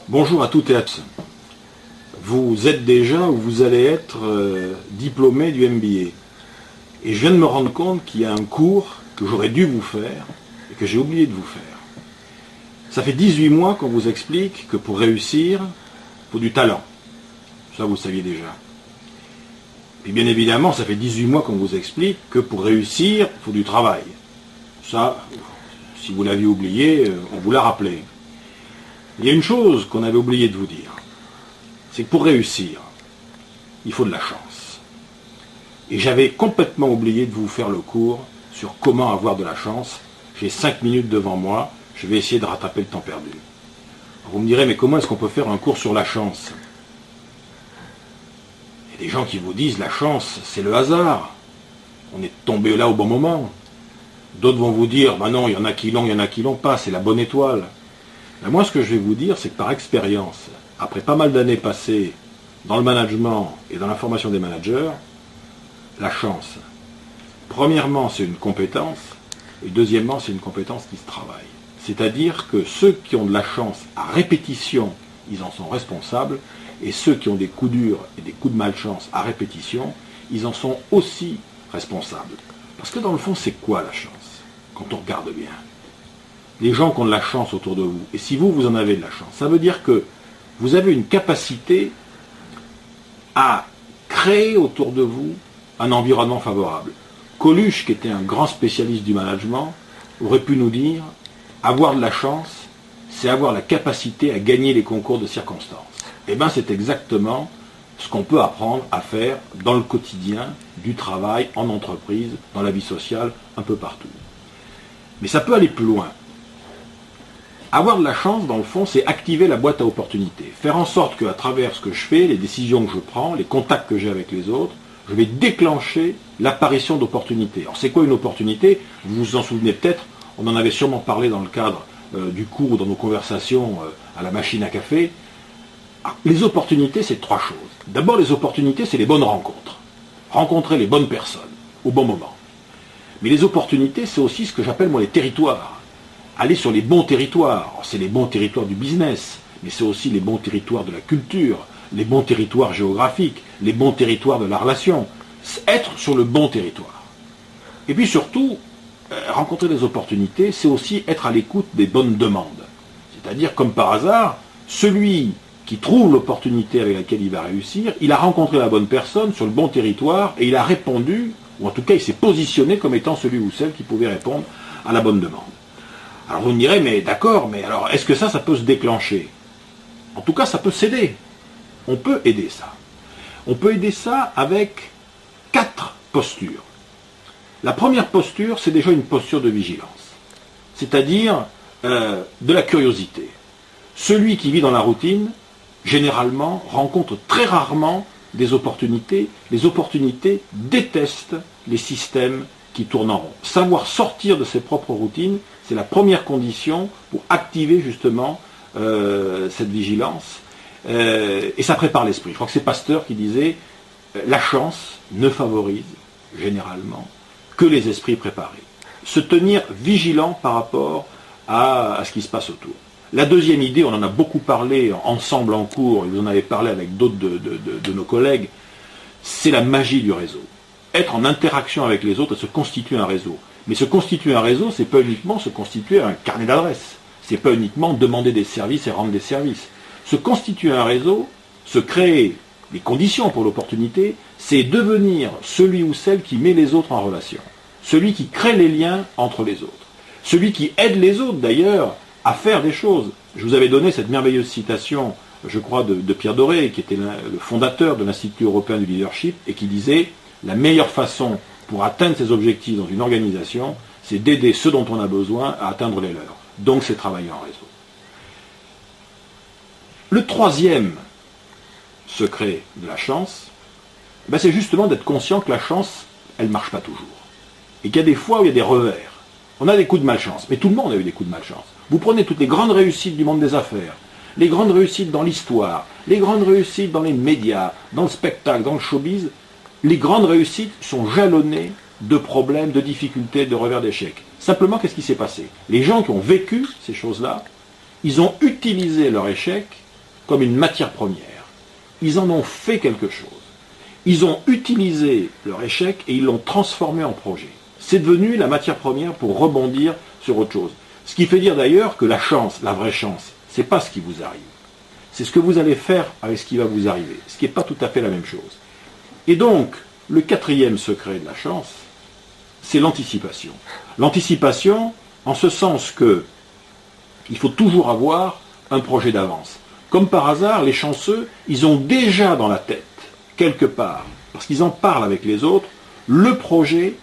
Bonjour à toutes et à tous. Vous êtes déjà ou vous allez être diplômé du MBA. Et je viens de me rendre compte qu'il y a un cours que j'aurais dû vous faire et que j'ai oublié de vous faire. Ça fait 18 mois qu'on vous explique que pour réussir, il faut du talent. Ça, vous le saviez déjà. Et bien évidemment, ça fait 18 mois qu'on vous explique que pour réussir, il faut du travail. Ça, si vous l'aviez oublié, on vous l'a rappelé. Il y a une chose qu'on avait oublié de vous dire, c'est que pour réussir, il faut de la chance. Et j'avais complètement oublié de vous faire le cours sur comment avoir de la chance. J'ai 5 minutes devant moi, je vais essayer de rattraper le temps perdu. Vous me direz, mais comment est-ce qu'on peut faire un cours sur la chance? Il y a des gens qui vous disent, la chance, c'est le hasard. On est tombé là au bon moment. D'autres vont vous dire, bah non, il y en a qui l'ont, il y en a qui l'ont pas, c'est la bonne étoile. Mais moi, ce que je vais vous dire, c'est que par expérience, après pas mal d'années passées dans le management et dans la formation des managers, la chance, premièrement, c'est une compétence, et deuxièmement, c'est une compétence qui se travaille. C'est-à-dire que ceux qui ont de la chance à répétition, ils en sont responsables, et ceux qui ont des coups durs et des coups de malchance à répétition, ils en sont aussi responsables. Parce que dans le fond, c'est quoi la chance, quand on regarde bien? Les gens qui ont de la chance autour de vous, et si vous, vous en avez de la chance, ça veut dire que vous avez une capacité à créer autour de vous un environnement favorable. Coluche, qui était un grand spécialiste du management, aurait pu nous dire, avoir de la chance, c'est avoir la capacité à gagner les concours de circonstances. Eh bien, c'est exactement ce qu'on peut apprendre à faire dans le quotidien, du travail, en entreprise, dans la vie sociale, un peu partout. Mais ça peut aller plus loin. Avoir de la chance, dans le fond, c'est activer la boîte à opportunités. Faire en sorte qu'à travers ce que je fais, les décisions que je prends, les contacts que j'ai avec les autres, je vais déclencher l'apparition d'opportunités. Alors c'est quoi une opportunité? Vous vous en souvenez peut-être, on en avait sûrement parlé dans le cadre du cours ou dans nos conversations à la machine à café. Alors, les opportunités, c'est trois choses. D'abord, les opportunités, c'est les bonnes rencontres. Rencontrer les bonnes personnes au bon moment. Mais les opportunités, c'est aussi ce que j'appelle moi les territoires. Aller sur les bons territoires. C'est les bons territoires du business, mais c'est aussi les bons territoires de la culture, les bons territoires géographiques, les bons territoires de la relation. Être sur le bon territoire. Et puis surtout, rencontrer des opportunités, c'est aussi être à l'écoute des bonnes demandes. C'est-à-dire, comme par hasard, celui qui trouve l'opportunité avec laquelle il va réussir, il a rencontré la bonne personne sur le bon territoire et il a répondu, ou en tout cas il s'est positionné comme étant celui ou celle qui pouvait répondre à la bonne demande. Alors vous me direz, mais d'accord, mais alors est-ce que ça peut se déclencher? En tout cas, ça peut s'aider. On peut aider ça. On peut aider ça avec 4 postures. La première posture, c'est déjà une posture de vigilance. C'est-à-dire de la curiosité. Celui qui vit dans la routine, généralement, rencontre très rarement des opportunités. Les opportunités détestent les systèmes qui tournent en rond. Savoir sortir de ses propres routines, c'est la première condition pour activer justement cette vigilance. Et ça prépare l'esprit. Je crois que c'est Pasteur qui disait la chance ne favorise généralement que les esprits préparés. Se tenir vigilant par rapport à ce qui se passe autour. La deuxième idée, on en a beaucoup parlé ensemble en cours, et vous en avez parlé avec d'autres de nos collègues, c'est la magie du réseau. Être en interaction avec les autres et se constituer un réseau. Mais se constituer un réseau, c'est pas uniquement se constituer un carnet d'adresses. C'est pas uniquement demander des services et rendre des services. Se constituer un réseau, se créer les conditions pour l'opportunité, c'est devenir celui ou celle qui met les autres en relation. Celui qui crée les liens entre les autres. Celui qui aide les autres, d'ailleurs, à faire des choses. Je vous avais donné cette merveilleuse citation, je crois, de Pierre Doré, qui était le fondateur de l'Institut européen du leadership, et qui disait « La meilleure façon pour atteindre ses objectifs dans une organisation, c'est d'aider ceux dont on a besoin à atteindre les leurs. Donc c'est travailler en réseau. » Le troisième secret de la chance, c'est justement d'être conscient que la chance, elle ne marche pas toujours. Et qu'il y a des fois où il y a des revers. On a des coups de malchance, mais tout le monde a eu des coups de malchance. Vous prenez toutes les grandes réussites du monde des affaires, les grandes réussites dans l'histoire, les grandes réussites dans les médias, dans le spectacle, dans le showbiz, les grandes réussites sont jalonnées de problèmes, de difficultés, de revers d'échecs. Simplement, qu'est-ce qui s'est passé? Les gens qui ont vécu ces choses-là, ils ont utilisé leur échec comme une matière première. Ils en ont fait quelque chose. Ils ont utilisé leur échec et ils l'ont transformé en projet. C'est devenu la matière première pour rebondir sur autre chose. Ce qui fait dire d'ailleurs que la chance, la vraie chance, c'est pas ce qui vous arrive. C'est ce que vous allez faire avec ce qui va vous arriver. Ce qui n'est pas tout à fait la même chose. Et donc, le quatrième secret de la chance, c'est l'anticipation. L'anticipation, en ce sens que il faut toujours avoir un projet d'avance. Comme par hasard, les chanceux, ils ont déjà dans la tête, quelque part, parce qu'ils en parlent avec les autres, le projet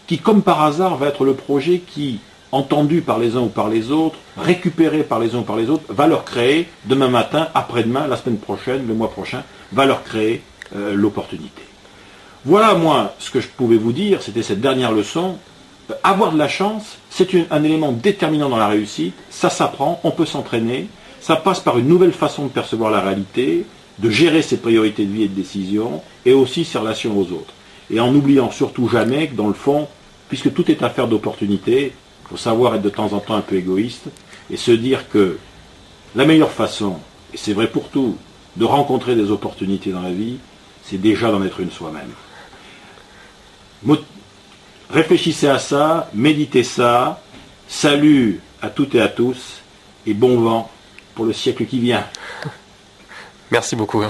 qui, comme par hasard, va être le projet qui, entendu par les uns ou par les autres, récupéré par les uns ou par les autres, va leur créer, demain matin, après-demain, la semaine prochaine, le mois prochain, va leur créer l'opportunité. Voilà, moi, ce que je pouvais vous dire, c'était cette dernière leçon. Avoir de la chance, c'est un élément déterminant dans la réussite, ça s'apprend, on peut s'entraîner, ça passe par une nouvelle façon de percevoir la réalité, de gérer ses priorités de vie et de décision, et aussi ses relations aux autres. Et en n'oubliant surtout jamais que dans le fond, puisque tout est affaire d'opportunité, il faut savoir être de temps en temps un peu égoïste, et se dire que la meilleure façon, et c'est vrai pour tout, de rencontrer des opportunités dans la vie, c'est déjà d'en être une soi-même. Réfléchissez à ça, méditez ça, salut à toutes et à tous, et bon vent pour le siècle qui vient. Merci beaucoup.